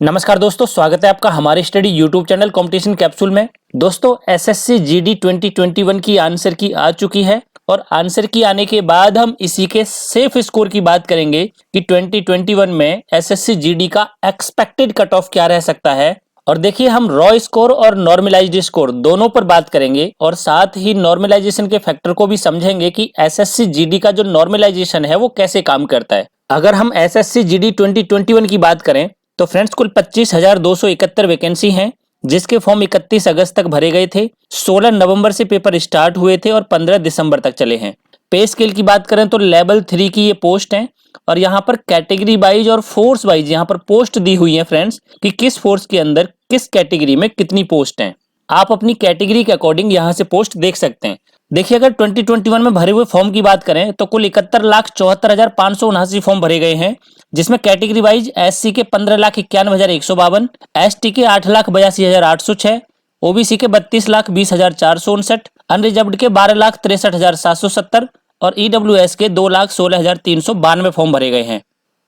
नमस्कार दोस्तों, स्वागत है आपका हमारे study YouTube channel competition capsule में। दोस्तों एसएससी जीडी 2021 की आंसर की आ चुकी है और आंसर की आने के बाद हम इसी के सेफ स्कोर की बात करेंगे कि 2021 में एसएससी जीडी का एक्सपेक्टेड कट ऑफ क्या रह सकता है। और देखिए, हम रॉ स्कोर और नॉर्मलाइज्ड स्कोर दोनों पर बात करेंगे और साथ ही नॉर्मलाइजेशन के फैक्टर को भी समझेंगे कि एसएससी जीडी का जो नॉर्मलाइजेशन है वो कैसे काम करता है। अगर हम एसएससी जीडी 2021 की बात करें तो फ्रेंड्स कुल 25,271 वैकेंसी हैं, जिसके फॉर्म 31 अगस्त तक भरे गए थे। 16 नवंबर से पेपर स्टार्ट हुए थे और 15 दिसंबर तक चले हैं। पे स्केल की बात करें तो लेवल 3 की ये पोस्ट हैं और यहाँ पर कैटेगरी वाइज और फोर्स वाइज यहाँ पर पोस्ट दी हुई है फ्रेंड्स कि किस फोर्स के अंदर किस कैटेगरी में कितनी पोस्ट हैं। आप अपनी कैटेगरी के अकॉर्डिंग यहाँ से पोस्ट देख सकते हैं। देखिए, अगर 2021 में भरे हुए फॉर्म की बात करें तो कुल 71,74,579 फॉर्म भरे गए हैं, जिसमें कैटेगरी वाइज एससी के 15,91,152, एसटी के 8,82,806, ओबीसी के 32,20,459, अनरिजर्व्ड के 12,63,770 और ईडब्ल्यूएस के 2,16,392 फॉर्म भरे गए हैं।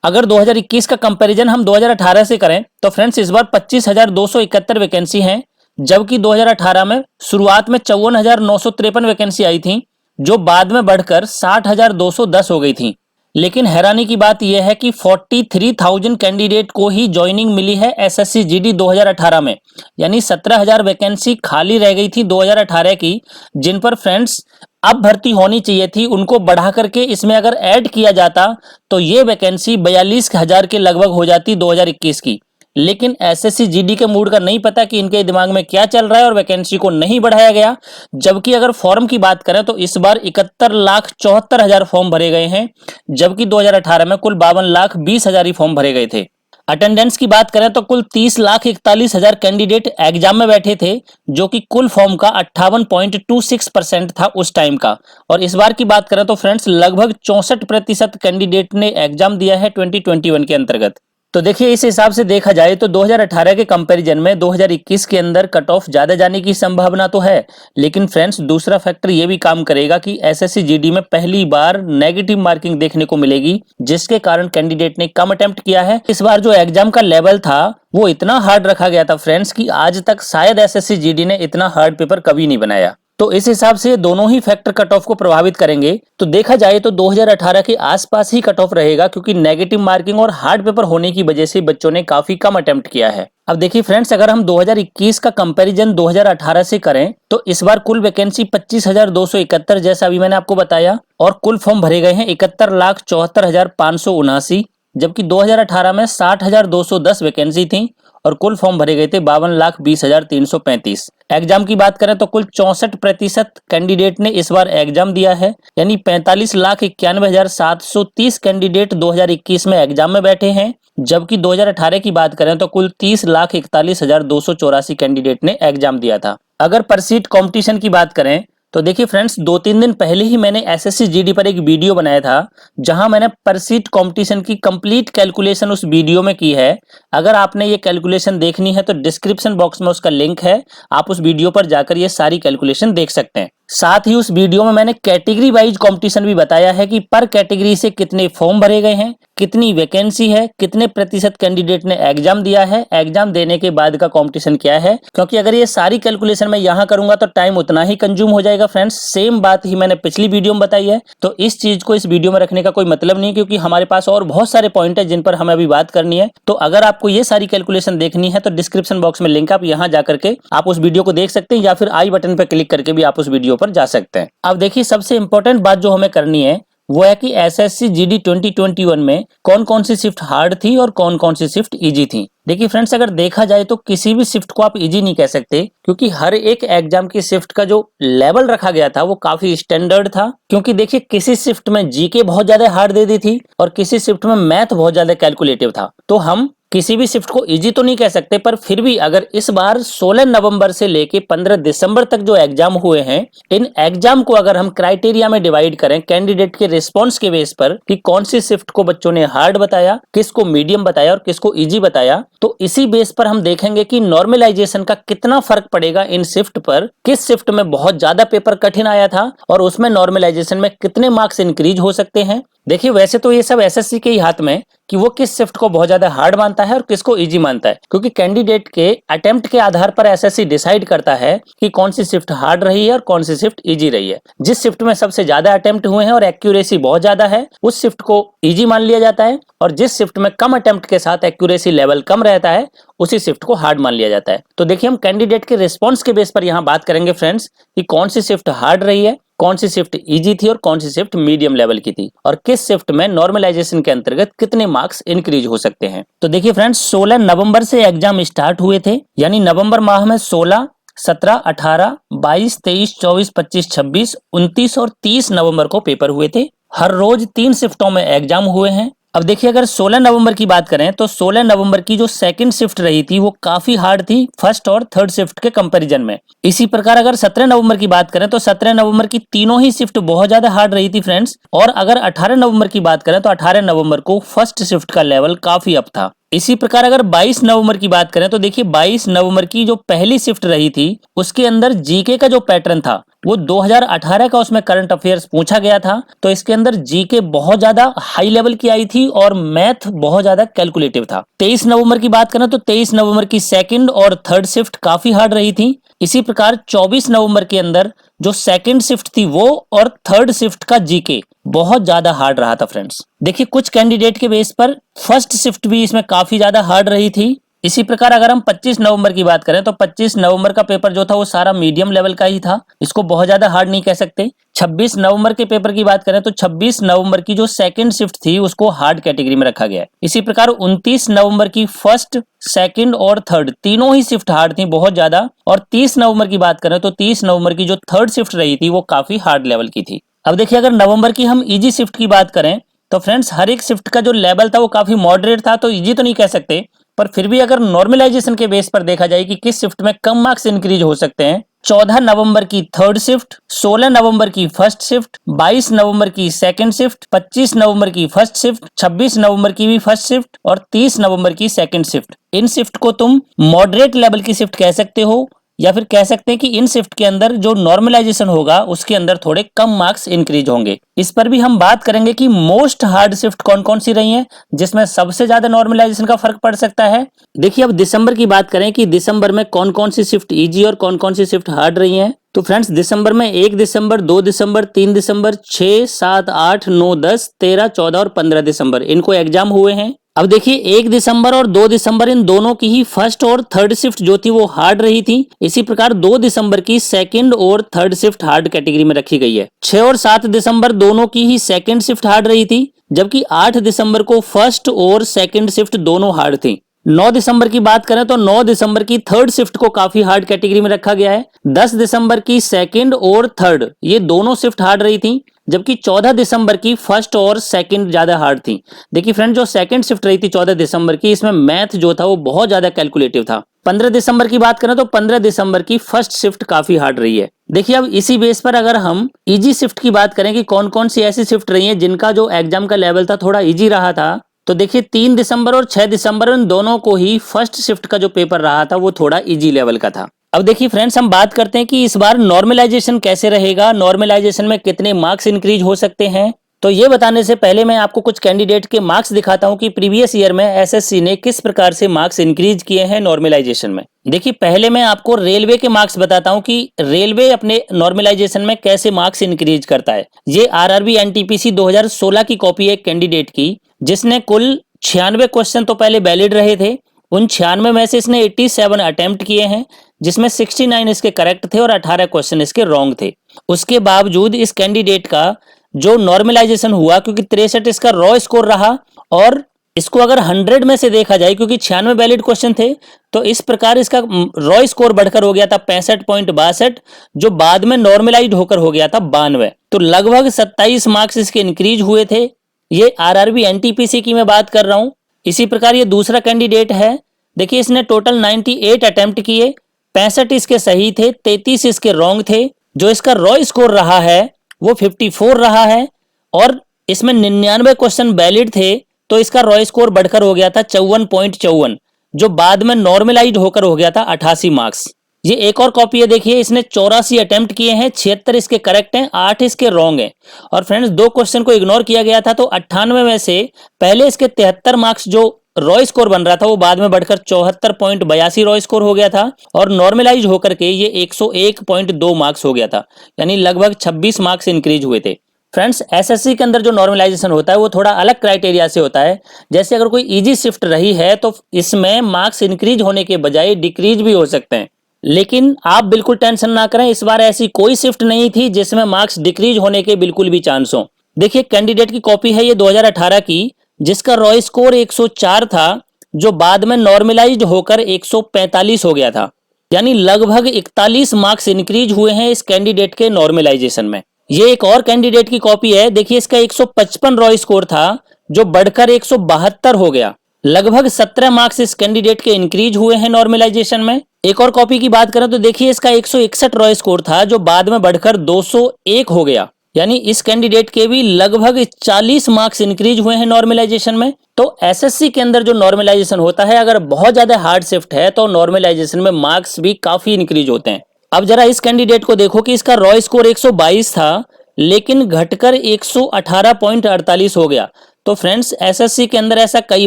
अगर 2021 का कंपैरिजन हम 2018 से करें तो फ्रेंड्स इस बार 25,271 वैकेंसी हैं, जबकि 2018 में शुरुआत में 54,953 वैकेंसी आई थी, जो बाद में बढ़कर 60,210 हो गई थी। लेकिन हैरानी की बात यह है कि 43,000 कैंडिडेट को ही ज्वाइनिंग मिली है एसएससी जीडी 2018 में, यानी 17,000 वैकेंसी खाली रह गई थी 2018 की, जिन पर फ्रेंड्स अब भर्ती होनी चाहिए थी। उनको बढ़ा करके इसमें अगर ऐड किया जाता तो ये वैकेंसी 42,000 के लगभग हो जाती 2021 की। लेकिन एसएससी जीडी के मूड का नहीं पता कि इनके दिमाग में क्या चल रहा है और वैकेंसी को नहीं बढ़ाया गया। जबकि अगर फॉर्म की बात करें तो इस बार 71,74,000 फॉर्म भरे गए हैं, जबकि 2018 में कुल 52,20,000 ही फॉर्म भरे गए थे। अटेंडेंस की बात करें तो कुल 30,41,000 कैंडिडेट एग्जाम में बैठे थे, जो कि कुल फॉर्म का 58.26% था उस टाइम का। और इस बार की बात करें तो फ्रेंड्स लगभग 64% कैंडिडेट ने एग्जाम दिया है 2021 के अंतर्गत। तो देखिए, इस हिसाब से देखा जाए तो 2018 के कंपैरिजन में 2021 के अंदर कट ऑफ ज्यादा जाने की संभावना तो है। लेकिन फ्रेंड्स दूसरा फैक्टर ये भी काम करेगा कि एसएससी जीडी में पहली बार नेगेटिव मार्किंग देखने को मिलेगी, जिसके कारण कैंडिडेट ने कम अटेम्प्ट किया है। इस बार जो एग्जाम का लेवल था वो इतना हार्ड रखा गया था फ्रेंड्स कि आज तक शायद एसएससी जीडी ने इतना हार्ड पेपर कभी नहीं बनाया। तो इस हिसाब से दोनों ही फैक्टर कट ऑफ को प्रभावित करेंगे। तो देखा जाए तो 2018 के आसपास ही कट ऑफ रहेगा, क्योंकि नेगेटिव मार्किंग और हार्ड पेपर होने की वजह से बच्चों ने काफी कम अटेम्प्ट किया है। अब देखिए फ्रेंड्स, अगर हम 2021 का कंपैरिजन 2018 से करें तो इस बार कुल वैकेंसी 25,271 जैसा अभी मैंने आपको बताया, और कुल फॉर्म भरे गए हैं 71,74,579, जबकि 2018 में 60,210 वैकेंसी थी और कुल फॉर्म भरे गए थे 52,20,335। एग्जाम की बात करें तो कुल 64% कैंडिडेट ने इस बार एग्जाम दिया है, यानी 45,91,730 कैंडिडेट 2021 में एग्जाम में बैठे हैं, जबकि 2018 की बात करें तो कुल 30,41,284 कैंडिडेट ने एग्जाम दिया था। अगर पर सीट कॉम्पिटिशन की बात करें तो देखिए फ्रेंड्स, 2-3 दिन पहले ही मैंने एसएससी जीडी पर एक वीडियो बनाया था, जहां मैंने पर सीट कंपटीशन की कंप्लीट कैलकुलेशन उस वीडियो में की है। अगर आपने ये कैलकुलेशन देखनी है तो डिस्क्रिप्शन बॉक्स में उसका लिंक है, आप उस वीडियो पर जाकर ये सारी कैलकुलेशन देख सकते हैं। साथ ही उस वीडियो में मैंने कैटेगरी वाइज कंपटीशन भी बताया है कि पर कैटेगरी से कितने फॉर्म भरे गए हैं, कितनी वैकेंसी है, कितने प्रतिशत कैंडिडेट ने एग्जाम दिया है, एग्जाम देने के बाद का कंपटीशन क्या है। क्योंकि अगर ये सारी कैलकुलेशन मैं यहाँ करूंगा तो टाइम उतना ही कंज्यूम हो जाएगा फ्रेंड्स। सेम बात ही मैंने पिछली वीडियो में बताई है, तो इस चीज को इस वीडियो में रखने का कोई मतलब नहीं, क्योंकि हमारे पास और बहुत सारे पॉइंट है जिन पर हमें अभी बात करनी है। तो अगर आपको ये सारी कैलकुलेशन देखनी है तो डिस्क्रिप्शन बॉक्स में लिंक, आप यहाँ जाकर के आप उस वीडियो को देख सकते हैं, या फिर आई बटन पर क्लिक करके भी आप उस वीडियो पर जा सकते हैं। अब देखिए, सबसे इंपॉर्टेंट बात जो हमें करनी है वो है कि एसएससी जीडी 2021 में कौन कौन सी शिफ्ट हार्ड थी और कौन कौन सी शिफ्ट इजी थी। देखिए फ्रेंड्स, अगर देखा जाए तो किसी भी शिफ्ट को आप इजी नहीं कह सकते, क्योंकि हर एक एग्जाम की शिफ्ट का जो लेवल रखा गया था वो काफी स्टैंडर्ड था। क्योंकि देखिए, किसी शिफ्ट में जीके बहुत ज्यादा हार्ड दे दी थी और किसी शिफ्ट में मैथ बहुत ज्यादा कैलकुलेटिव था। तो हम किसी भी शिफ्ट को इजी तो नहीं कह सकते, पर फिर भी अगर इस बार 16 नवंबर से लेके 15 दिसंबर तक जो एग्जाम हुए हैं, इन एग्जाम को अगर हम क्राइटेरिया में डिवाइड करें कैंडिडेट के रिस्पांस के बेस पर कि कौन सी शिफ्ट को बच्चों ने हार्ड बताया, किसको मीडियम बताया और किसको इजी बताया, तो इसी बेस पर हम देखेंगे कि नॉर्मलाइजेशन का कितना फर्क पड़ेगा इन शिफ्ट पर, किस शिफ्ट में बहुत ज्यादा पेपर कठिन आया था और उसमें नॉर्मलाइजेशन में कितने मार्क्स इंक्रीज हो सकते हैं, देखिए वैसे तो ये सब एसएससी के ही हाथ में कि वो किस शिफ्ट को बहुत ज्यादा हार्ड मानता है और किसको इजी मानता है, क्योंकि कैंडिडेट के अटेम्प्ट के आधार पर एसएससी डिसाइड करता है कि कौन सी शिफ्ट हार्ड रही है और कौन सी शिफ्ट इजी रही है। जिस शिफ्ट में सबसे ज्यादा अटेम्प्ट हुए हैं और एक्यूरेसी बहुत ज्यादा है उस शिफ्ट को इजी मान लिया जाता है, और जिस शिफ्ट में कम अटेम्प्ट के साथ एक्यूरेसी लेवल कम रहता है उसी शिफ्ट को हार्ड मान लिया जाता है। तो देखिए हम कैंडिडेट के रिस्पॉन्स के बेस पर यहाँ बात करेंगे फ्रेंड्स कि कौन सी शिफ्ट हार्ड रही है, कौन सी शिफ्ट इजी थी और कौन सी शिफ्ट मीडियम लेवल की थी, और किस शिफ्ट में नॉर्मलाइजेशन के अंतर्गत कितने मार्क्स इंक्रीज हो सकते हैं। तो देखिए फ्रेंड्स 16 नवंबर से एग्जाम स्टार्ट हुए थे, यानी नवंबर माह में 16, 17, 18, 22, 23, 24, 25, 26, 29 और 30 नवंबर को पेपर हुए थे। हर रोज 3 शिफ्टों में एग्जाम हुए हैं। अब देखिए अगर 16 नवंबर की बात करें तो 16 नवंबर की जो सेकंड शिफ्ट रही थी वो काफी हार्ड थी फर्स्ट और थर्ड शिफ्ट के कंपैरिजन में। इसी प्रकार अगर 17 नवंबर की बात करें तो 17 नवंबर की तीनों ही शिफ्ट बहुत ज्यादा हार्ड रही थी फ्रेंड्स। और अगर 18 नवंबर की बात करें तो 18 नवंबर को फर्स्ट शिफ्ट का लेवल काफी अप था। इसी प्रकार अगर 22 नवंबर की बात करें तो देखिए 22 नवंबर की जो पहली शिफ्ट रही थी उसके अंदर जीके का जो पैटर्न था वो 2018 का उसमें करंट अफेयर्स पूछा गया था, तो इसके अंदर जीके बहुत ज्यादा हाई लेवल की आई थी और मैथ बहुत ज्यादा कैलकुलेटिव था। 23 नवंबर की बात करें तो 23 नवंबर की सेकंड और थर्ड शिफ्ट काफी हार्ड रही थी। इसी प्रकार 24 नवंबर के अंदर जो सेकंड शिफ्ट थी वो और थर्ड शिफ्ट का जीके बहुत ज्यादा हार्ड रहा था फ्रेंड्स। देखिए कुछ कैंडिडेट के बेस पर फर्स्ट शिफ्ट भी इसमें काफी ज्यादा हार्ड रही थी। इसी प्रकार अगर हम 25 नवंबर की बात करें तो 25 नवंबर का पेपर जो था वो सारा मीडियम लेवल का ही था, इसको बहुत ज्यादा हार्ड नहीं कह सकते। 26 नवंबर के पेपर की बात करें तो 26 नवंबर की जो सेकंड शिफ्ट थी उसको हार्ड कैटेगरी में रखा गया है। इसी प्रकार 29 नवंबर की फर्स्ट, सेकंड और थर्ड तीनों ही शिफ्ट हार्ड थी बहुत ज्यादा। और 30 नवंबर की बात करें तो 30 नवंबर की जो थर्ड शिफ्ट रही थी वो काफी हार्ड लेवल की थी। अब देखिए अगर नवंबर की हम इजी शिफ्ट की बात करें तो फ्रेंड्स हर एक शिफ्ट का जो लेवल था वो काफी मॉडरेट था, तो इजी तो नहीं कह सकते, पर फिर भी अगर नॉर्मलाइजेशन के बेस पर देखा जाए कि किस शिफ्ट में कम मार्क्स इंक्रीज हो सकते हैं, 14 नवंबर की थर्ड शिफ्ट, 16 नवंबर की फर्स्ट शिफ्ट, 22 नवंबर की सेकंड शिफ्ट, 25 नवंबर की फर्स्ट शिफ्ट, 26 नवंबर की भी फर्स्ट शिफ्ट और 30 नवंबर की सेकंड शिफ्ट। इन शिफ्ट को तुम मॉडरेट लेवल की शिफ्ट कह सकते हो, या फिर कह सकते हैं कि इन शिफ्ट के अंदर जो नॉर्मलाइजेशन होगा उसके अंदर थोड़े कम मार्क्स इंक्रीज होंगे। इस पर भी हम बात करेंगे कि मोस्ट हार्ड शिफ्ट कौन कौन सी रही हैं जिसमें सबसे ज्यादा नॉर्मलाइजेशन का फर्क पड़ सकता है। देखिए अब दिसंबर की बात करें कि दिसंबर में कौन कौन सी शिफ्ट इजी और कौन कौन सी शिफ्ट हार्ड रही हैं। तो फ्रेंड्स दिसंबर में 1 दिसंबर, 2 दिसंबर, 3 दिसंबर, 6, 7, 8, 9, 10, 13, 14 और 15 दिसंबर इनको एग्जाम हुए हैं। अब देखिए 1 दिसंबर और 2 दिसंबर इन दोनों की ही फर्स्ट और थर्ड शिफ्ट जो थी वो हार्ड रही थी। इसी प्रकार 2 दिसंबर की सेकंड और थर्ड शिफ्ट हार्ड कैटेगरी में रखी गई है। 6 और 7 दिसंबर दोनों की ही सेकंड शिफ्ट हार्ड रही थी, जबकि 8 दिसंबर को फर्स्ट और सेकंड शिफ्ट दोनों हार्ड थी। 9 दिसंबर की बात करें तो 9 दिसंबर की थर्ड शिफ्ट को काफी हार्ड कैटेगरी में रखा गया है। 10 दिसंबर की सेकंड और थर्ड ये दोनों शिफ्ट हार्ड रही थी, जबकि 14 दिसंबर की फर्स्ट और सेकंड ज्यादा हार्ड थी। देखिए फ्रेंड जो सेकंड शिफ्ट रही थी 14 दिसंबर की इसमें मैथ जो था वो बहुत ज्यादा कैलकुलेटिव था। 15 दिसंबर की बात करें तो 15 दिसंबर की फर्स्ट शिफ्ट काफी हार्ड रही है। देखिए अब इसी बेस पर अगर हम इजी शिफ्ट की बात करें कि कौन कौन सी ऐसी शिफ्ट रही है जिनका जो एग्जाम का लेवल था थोड़ा इजी रहा था, तो देखिए 3 दिसंबर और 6 दिसंबर इन दोनों को ही फर्स्ट शिफ्ट का जो पेपर रहा था वो थोड़ा इजी लेवल का था। अब देखिए फ्रेंड्स हम बात करते हैं कि इस बार नॉर्मलाइजेशन कैसे रहेगा, नॉर्मलाइजेशन में कितने मार्क्स इंक्रीज हो सकते हैं। तो ये बताने से पहले मैं आपको कुछ कैंडिडेट के मार्क्स दिखाता हूं कि प्रीवियस ईयर में एसएससी ने किस प्रकार से मार्क्स इंक्रीज किए हैं नॉर्मलाइजेशन में। देखिए पहले मैं आपको रेलवे के मार्क्स बताता हूं कि रेलवे अपने नॉर्मलाइजेशन में कैसे मार्क्स इंक्रीज करता है। ये आरआरबी एनटीपीसी 2016 की कॉपी है एक कैंडिडेट की, जिसने कुल 96 क्वेश्चन तो पहले वैलिड रहे थे। उन 96 में से इसने 87 अटेम्प्ट किए हैं, जिसमें 69 इसके करेक्ट थे और 18 क्वेश्चन इसके रॉन्ग थे। उसके बावजूद इस कैंडिडेट का जो नॉर्मलाइजेशन हुआ, क्योंकि 63 इसका रॉ स्कोर रहा, और इसको अगर 100 में से देखा जाए क्योंकि 96 वैलिड क्वेश्चन थे, तो इस प्रकार इसका रॉ स्कोर बढ़कर हो गया था 65.62, जो बाद में नॉर्मलाइज होकर हो गया था 92। तो लगभग 27 मार्क्स इसके इंक्रीज हुए थे। ये आरआरबी एनटीपीसी की मैं बात कर रहा हूं। इसी प्रकार ये दूसरा कैंडिडेट है, देखिए इसने टोटल 98 अटेम्प्ट किए, 65 इसके सही थे, 33 इसके रॉन्ग थे। जो इसका रॉ स्कोर रहा है वो 54 रहा है, और इसमें 99 क्वेश्चन वैलिड थे, तो इसका रॉ स्कोर बढ़कर हो गया था 54.54, जो बाद में नॉर्मलाइज होकर हो गया था 88 मार्क्स। ये एक और कॉपी है, देखिए इसने 84 अटेम्प्ट किए हैं, 76 इसके करेक्ट हैं, 8 इसके रॉन्ग हैं। और फ्रेंड्स 2 क्वेश्चन को इग्नोर किया गया था, तो 98 में से पहले इसके 73 मार्क्स जो रॉ स्कोर बन रहा था वो बाद में बढ़कर 74.82 रॉ स्कोर हो गया था, और नॉर्मलाइज होकर के ये 101.2 मार्क्स हो गया था, यानी लगभग 26 मार्क्स इंक्रीज हुए थे। फ्रेंड्स एसएससी के अंदर जो नॉर्मलाइजेशन होता है वो थोड़ा अलग क्राइटेरिया से होता है। जैसे अगर कोई इजी शिफ्ट रही है तो इसमें मार्क्स इंक्रीज होने के बजाय डिक्रीज भी हो सकते हैं, लेकिन आप बिल्कुल टेंशन ना करें, इस बार ऐसी कोई शिफ्ट नहीं थी जिसमें मार्क्स डिक्रीज होने के बिल्कुल भी चांस हो। देखिए कैंडिडेट की कॉपी है ये 2018 की, जिसका रॉ स्कोर 104 था, जो बाद में नॉर्मलाइज्ड होकर 145 हो गया था, यानी लगभग 41 मार्क्स इंक्रीज हुए हैं इस कैंडिडेट के नॉर्मलाइजेशन में। ये एक और कैंडिडेट की कॉपी है, देखिए इसका 155 रॉ स्कोर था, जो बढ़कर 172 हो गया, लगभग 17 मार्क्स इस कैंडिडेट के इंक्रीज हुए हैं नॉर्मलाइजेशन में। एक और कॉपी की बात करें तो देखिए इसका 161 रॉ स्कोर था, जो बाद में बढ़कर 201 हो गया, यानी इस कैंडिडेट के भी लगभग 40 मार्क्स इंक्रीज हुए हैं नॉर्मलाइजेशन में। तो एसएससी के अंदर जो नॉर्मलाइजेशन होता है, अगर बहुत ज्यादा हार्ड शिफ्ट है तो नॉर्मलाइजेशन में मार्क्स भी काफी इंक्रीज होते हैं। अब जरा इस कैंडिडेट को देखो कि इसका रॉ स्कोर 122 था, लेकिन घटकर 118.48 हो गया। तो फ्रेंड्स एसएससी के अंदर ऐसा कई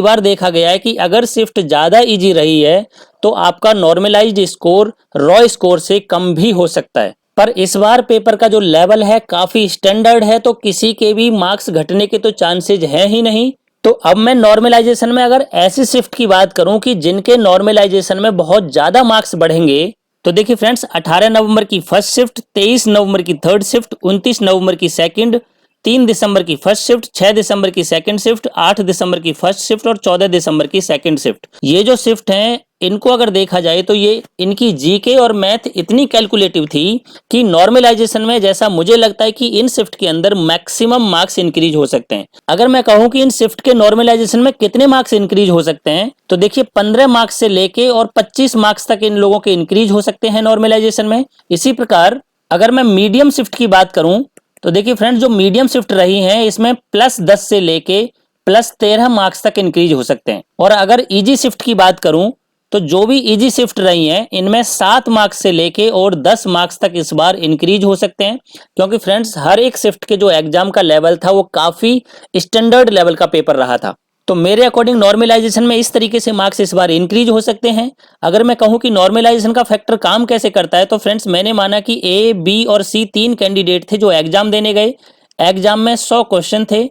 बार देखा गया है कि अगर शिफ्ट ज्यादा इजी रही है तो आपका नॉर्मलाइज्ड स्कोर रॉ स्कोर से कम भी हो सकता है। पर इस बार पेपर का जो लेवल है काफी स्टैंडर्ड है, तो किसी के भी मार्क्स घटने के तो चांसेज है ही नहीं। तो अब मैं नॉर्मलाइजेशन में अगर ऐसी शिफ्ट की बात करूं कि जिनके नॉर्मलाइजेशन में बहुत ज्यादा मार्क्स बढ़ेंगे, तो देखिए फ्रेंड्स 18 नवंबर की फर्स्ट शिफ्ट, 23 नवंबर की थर्ड शिफ्ट, 29 नवंबर की सेकंड, 3 दिसंबर की फर्स्ट शिफ्ट, 6 दिसंबर की सेकंड शिफ्ट, 8 दिसंबर की फर्स्ट शिफ्ट और 14 दिसंबर की सेकंड शिफ्ट। ये जो शिफ्ट हैं इनको अगर देखा जाए तो ये इनकी जीके और मैथ इतनी कैलकुलेटिव थी कि नॉर्मलाइजेशन में जैसा मुझे लगता है कि इन शिफ्ट के अंदर मैक्सिमम मार्क्स इंक्रीज हो सकते हैं। अगर मैं कहूं कि इन शिफ्ट के नॉर्मलाइजेशन में कितने मार्क्स इंक्रीज हो सकते हैं, तो देखिए 15 मार्क्स से लेके और 25 मार्क्स तक इन लोगों के इंक्रीज हो सकते हैं नॉर्मलाइजेशन में। इसी प्रकार अगर मैं मीडियम शिफ्ट की बात करूं तो देखिए फ्रेंड्स जो मीडियम शिफ्ट रही हैं इसमें +10 से लेके +13 मार्क्स तक इंक्रीज हो सकते हैं। और अगर इजी शिफ्ट की बात करूं तो जो भी इजी शिफ्ट रही हैं इनमें 7 मार्क्स से लेके और 10 मार्क्स तक इस बार इंक्रीज हो सकते हैं, क्योंकि फ्रेंड्स हर एक शिफ्ट के जो एग्जाम का लेवल था वो काफी स्टैंडर्ड लेवल का पेपर रहा था। तो मेरे अकॉर्डिंग नॉर्मलाइजेशन में इस तरीके से मार्क्स इस बार इंक्रीज हो सकते हैं। अगर मैं कहूं कि नॉर्मलाइजेशन का फैक्टर काम कैसे करता है, तो फ्रेंड्स मैंने माना कि ए, बी और सी 3 कैंडिडेट थे जो एग्जाम देने गए। एग्जाम में 100 क्वेश्चन थे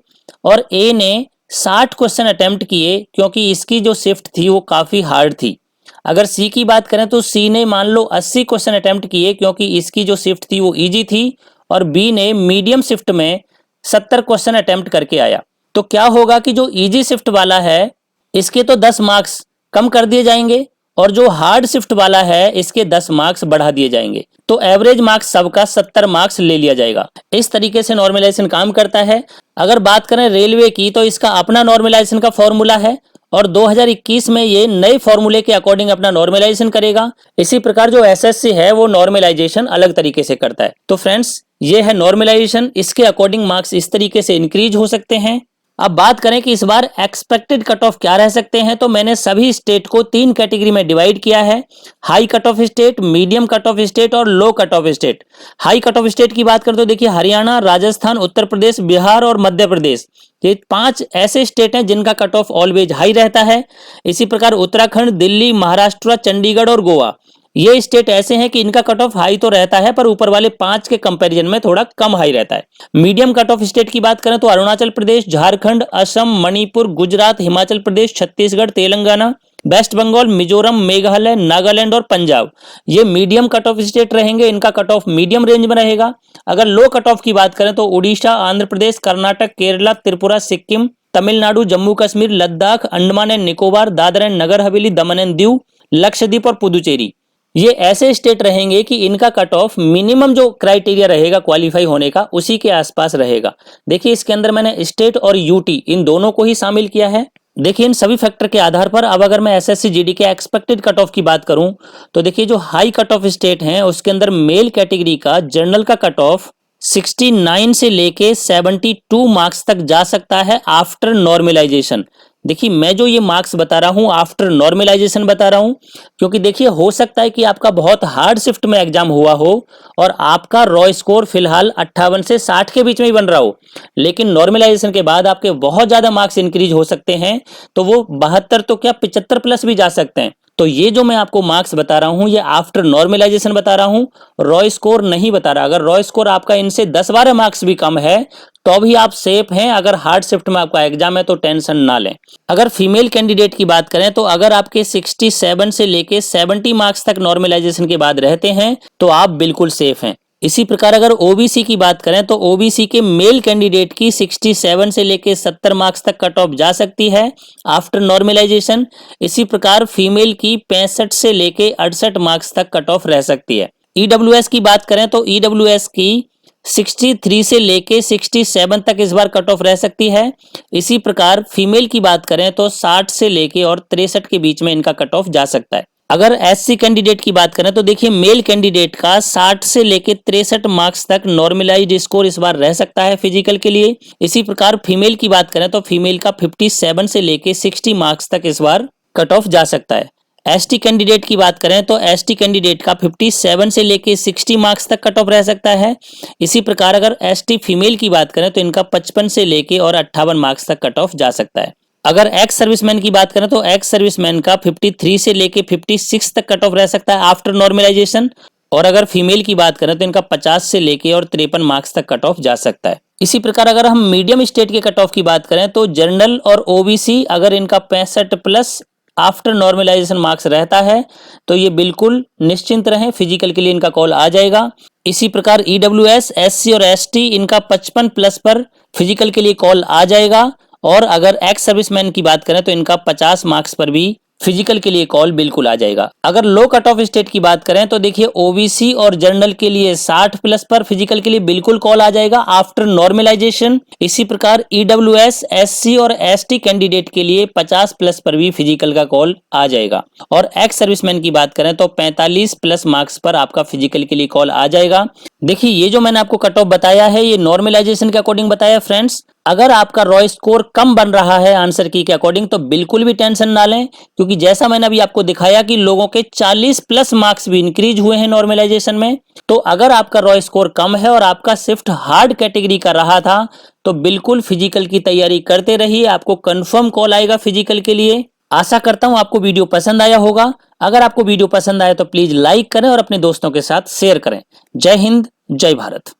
और ए ने 60 क्वेश्चन अटेम्प्ट किए, क्योंकि इसकी जो शिफ्ट थी वो काफी हार्ड थी। अगर सी की बात करें तो सी ने मान लो 80 क्वेश्चन अटेम्प्ट किए, क्योंकि इसकी जो शिफ्ट थी वो इजी थी, और बी ने मीडियम शिफ्ट में 70 क्वेश्चन अटेम्प्ट करके आया। तो क्या होगा कि जो इजी शिफ्ट वाला है इसके तो 10 मार्क्स कम कर दिए जाएंगे, और जो हार्ड शिफ्ट वाला है इसके 10 मार्क्स बढ़ा दिए जाएंगे। तो एवरेज मार्क्स सबका 70 मार्क्स ले लिया जाएगा। इस तरीके से नॉर्मलाइजेशन काम करता है। अगर बात करें रेलवे की तो इसका अपना नॉर्मलाइजेशन का फॉर्मूला है, और 2021 में ये नए फॉर्मूले के अकॉर्डिंग अपना नॉर्मलाइजेशन करेगा। इसी प्रकार जो एसएससी है वो नॉर्मलाइजेशन अलग तरीके से करता है। तो फ्रेंड्स ये है नॉर्मलाइजेशन, इसके अकॉर्डिंग मार्क्स इस तरीके से इंक्रीज हो सकते हैं। अब बात करें कि इस बार एक्सपेक्टेड कट ऑफ क्या रह सकते हैं, तो मैंने सभी स्टेट को 3 कैटेगरी में डिवाइड किया है। High cut off state, medium cut off state और low cut off state. High cut off state की बात करें तो देखिए हरियाणा, राजस्थान, उत्तर प्रदेश, बिहार और मध्य प्रदेश, ये 5 ऐसे स्टेट हैं जिनका कट ऑफ ऑलवेज हाई रहता है। इसी प्रकार उत्तराखंड, दिल्ली, महाराष्ट्र, चंडीगढ़ और गोवा, ये स्टेट ऐसे हैं कि इनका कट ऑफ हाई तो रहता है, पर ऊपर वाले 5 के कंपैरिजन में थोड़ा कम हाई रहता है। मीडियम कट ऑफ स्टेट की बात करें तो अरुणाचल प्रदेश, झारखंड, असम, मणिपुर, गुजरात, हिमाचल प्रदेश, छत्तीसगढ़, तेलंगाना, वेस्ट बंगाल, मिजोरम, मेघालय, नागालैंड और पंजाब, ये मीडियम कट ऑफ स्टेट रहेंगे, इनका कट ऑफ मीडियम रेंज में रहेगा। अगर लो कट ऑफ की बात करें तो Orissa, Andhra Pradesh, Karnataka, Kerala, Tripura, Sikkim, Tamil Nadu, Jammu Kashmir, Ladakh, Andaman and Nicobar, Dadra and Nagar Haveli, Daman and Diu, Lakshadweep और पुदुचेरी, ये ऐसे स्टेट रहेंगे कि इनका कट ऑफ मिनिमम जो क्राइटेरिया रहेगा क्वालिफाई होने का उसी के आसपास रहेगा। देखिए इसके अंदर मैंने स्टेट और यूटी इन दोनों को ही शामिल किया है। देखिए इन सभी फैक्टर के आधार पर अब अगर मैं एसएससी जीडी के एक्सपेक्टेड कट ऑफ की बात करूं तो देखिए जो हाई कट ऑफ स्टेट हैं उसके अंदर मेल कैटेगरी का जनरल का कट ऑफ 69 से लेके 72 मार्क्स तक जा सकता है आफ्टर नॉर्मलाइजेशन। देखिए मैं जो ये मार्क्स बता रहा हूँ आफ्टर नॉर्मलाइजेशन बता रहा हूँ, क्योंकि देखिए हो सकता है कि आपका बहुत हार्ड शिफ्ट में एग्जाम हुआ हो और आपका रॉ स्कोर फिलहाल 58 से 60 के बीच में ही बन रहा हो, लेकिन नॉर्मलाइजेशन के बाद आपके बहुत ज्यादा मार्क्स इंक्रीज हो सकते हैं, तो वो 72 तो क्या 75 प्लस भी जा सकते हैं। तो ये जो मैं आपको मार्क्स बता रहा हूं ये आफ्टर नॉर्मलाइजेशन बता रहा हूं, रॉ स्कोर नहीं बता रहा। अगर रॉ स्कोर आपका इनसे 10-12 मार्क्स भी कम है तो भी आप सेफ हैं। अगर हार्ड शिफ्ट में आपका एग्जाम है तो टेंशन ना लें। अगर फीमेल कैंडिडेट की बात करें तो अगर आपके 67 से लेके 70 मार्क्स तक नॉर्मलाइजेशन के बाद रहते हैं तो आप बिल्कुल सेफ हैं। इसी प्रकार अगर ओबीसी की बात करें तो ओबीसी के मेल कैंडिडेट की 67 से लेके 70 मार्क्स तक कट ऑफ जा सकती है आफ्टर नॉर्मलाइजेशन। इसी प्रकार फीमेल की 65 से लेके 68 मार्क्स तक कट ऑफ रह सकती है। ईडब्ल्यूएस की बात करें तो ईडब्ल्यूएस की 63 से लेके 67 तक इस बार कट ऑफ रह सकती है। इसी प्रकार फीमेल की बात करें तो 60 से लेके और 63 के बीच में इनका कट ऑफ जा सकता है। अगर एससी कैंडिडेट की बात करें तो देखिए मेल कैंडिडेट का 60 से लेके 63 मार्क्स तक नॉर्मलाइज्ड स्कोर इस बार रह सकता है फिजिकल के लिए। इसी प्रकार फीमेल की बात करें तो फीमेल का 57 से लेके 60 मार्क्स तक इस बार कट ऑफ जा सकता है। एसटी कैंडिडेट की बात करें तो एसटी कैंडिडेट का 57 से लेके 60 मार्क्स तक कट ऑफ रह सकता है। इसी प्रकार अगर एसटी फीमेल की बात करें तो इनका 55 से लेके और 58 मार्क्स तक कट ऑफ जा सकता है। अगर एक्स सर्विसमैन की बात करें तो एक्स सर्विसमैन का 53 से लेके 56 तक कट ऑफ रह सकता है आफ्टर नॉर्मलाइजेशन। और अगर फीमेल की बात करें तो इनका 50 से लेके और 53 मार्क्स तक कट ऑफ जा सकता है। इसी प्रकार अगर हम मीडियम स्टेट के कट ऑफ की बात करें तो जनरल और ओबीसी अगर इनका 65 प्लस आफ्टर नॉर्मलाइजेशन मार्क्स रहता है तो ये बिल्कुल निश्चिंत रहें, फिजिकल के लिए इनका कॉल आ जाएगा। इसी प्रकार ईडब्ल्यूएस, एससी और एसटी इनका 55 प्लस पर फिजिकल के लिए कॉल आ जाएगा। और अगर एक्स सर्विसमैन की बात करें तो इनका 50 मार्क्स पर भी फिजिकल के लिए कॉल बिल्कुल आ जाएगा। अगर लो कट ऑफ स्टेट की बात करें तो देखिए ओबीसी और जनरल के लिए 60 प्लस पर फिजिकल के लिए बिल्कुल कॉल आ जाएगा आफ्टर नॉर्मलाइजेशन। इसी प्रकार ईडब्ल्यूएस, एससी और एसटी कैंडिडेट के लिए 50 प्लस पर भी फिजिकल का कॉल आ जाएगा। और एक्स सर्विसमैन की बात करें तो 45 प्लस मार्क्स पर आपका फिजिकल के लिए कॉल आ जाएगा। देखिए ये जो मैंने आपको कट ऑफ बताया है ये नॉर्मलाइजेशन के अकॉर्डिंग बताया फ्रेंड्स। अगर आपका रॉ स्कोर कम बन रहा है आंसर की के अकॉर्डिंग तो बिल्कुल भी टेंशन ना लें, क्योंकि जैसा मैंने अभी आपको दिखाया कि लोगों के 40 प्लस मार्क्स भी इंक्रीज हुए हैं नॉर्मलाइजेशन में। तो अगर आपका रॉ स्कोर कम है और आपका शिफ्ट हार्ड कैटेगरी का रहा था तो बिल्कुल फिजिकल की तैयारी करते रहिए, आपको कंफर्म कॉल आएगा फिजिकल के लिए। आशा करता हूं आपको वीडियो पसंद आया होगा। अगर आपको वीडियो पसंद आया तो प्लीज लाइक करें और अपने दोस्तों के साथ शेयर करें। जय हिंद, जय भारत।